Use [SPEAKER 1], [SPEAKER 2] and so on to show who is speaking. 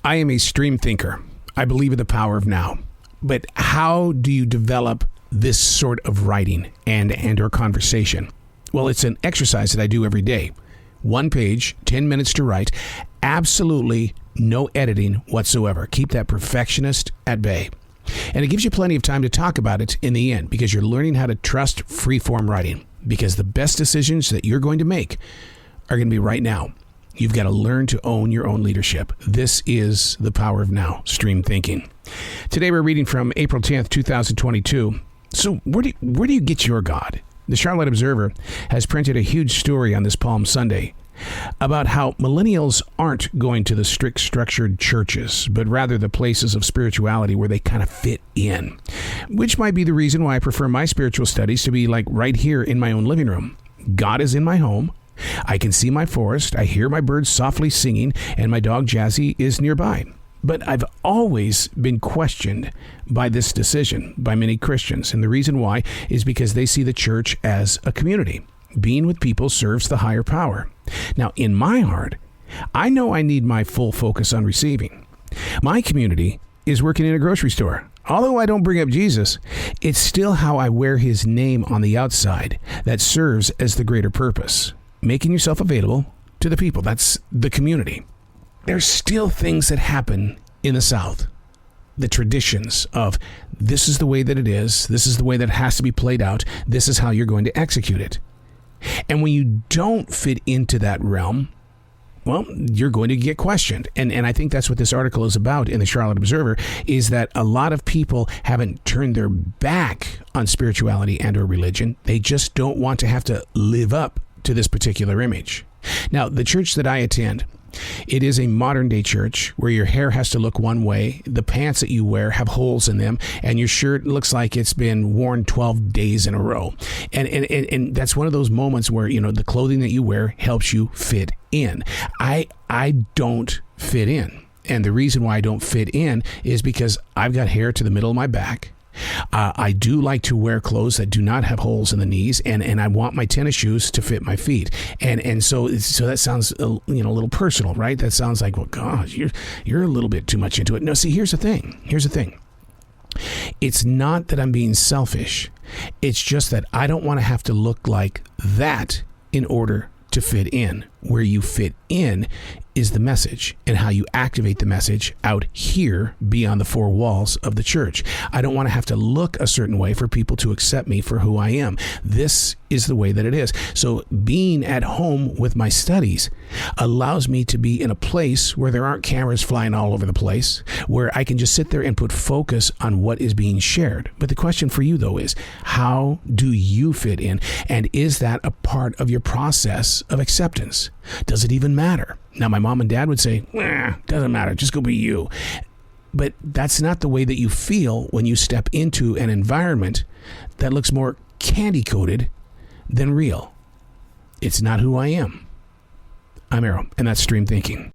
[SPEAKER 1] I am a stream thinker. I believe in the power of now. But how do you develop this sort of writing and or conversation? Well, it's an exercise that I do every day. 1 page, 10 minutes to write. Absolutely no editing whatsoever. Keep that perfectionist at bay. And it gives you plenty of time to talk about it in the end because you're learning how to trust free-form writing. Because the best decisions that you're going to make are going to be right now. You've got to learn to own your own leadership. This is the power of now, stream thinking. Today we're reading from April 10th, 2022. So where do you get your God? The Charlotte Observer has printed a huge story on this Palm Sunday about how millennials aren't going to the strict structured churches, but rather the places of spirituality where they kind of fit in, which might be the reason why I prefer my spiritual studies to be like right here in my own living room. God is in my home. I can see my forest, I hear my birds softly singing, and my dog Jazzy is nearby. But I've always been questioned by this decision by many Christians, and the reason why is because they see the church as a community. Being with people serves the higher power. Now, in my heart, I know I need my full focus on receiving. My community is working in a grocery store. Although I don't bring up Jesus, it's still how I wear his name on the outside that serves as the greater purpose. Making yourself available to the people. That's the community. There's still things that happen in the South. The traditions of this is the way that it is. This is the way that it has to be played out. This is how you're going to execute it. And when you don't fit into that realm, well, you're going to get questioned. And I think that's what this article is about in the Charlotte Observer, is that a lot of people haven't turned their back on spirituality and or religion. They just don't want to have to live up to this particular image. Now, the church that I attend, it is a modern day church where your hair has to look one way, the pants that you wear have holes in them, and your shirt looks like it's been worn 12 days in a row. And that's one of those moments where, you know, the clothing that you wear helps you fit in. I don't fit in. And the reason why I don't fit in is because I've got hair to the middle of my back. I do like to wear clothes that do not have holes in the knees, and I want my tennis shoes to fit my feet. And so that sounds a little personal, right? That sounds like, well, gosh, you're a little bit too much into it. No, see, here's the thing. It's not that I'm being selfish. It's just that I don't want to have to look like that in order to fit in. Where you fit in is the message and how you activate the message out here beyond the four walls of the church. I don't want to have to look a certain way for people to accept me for who I am. This is the way that it is. So being at home with my studies allows me to be in a place where there aren't cameras flying all over the place, where I can just sit there and put focus on what is being shared. But the question for you, though, is how do you fit in? And is that a part of your process of acceptance? Does it even matter? Now, my mom and dad would say, doesn't matter, just go be you. But that's not the way that you feel when you step into an environment that looks more candy-coated than real. It's not who I am. I'm Arrow, and that's Stream Thinking.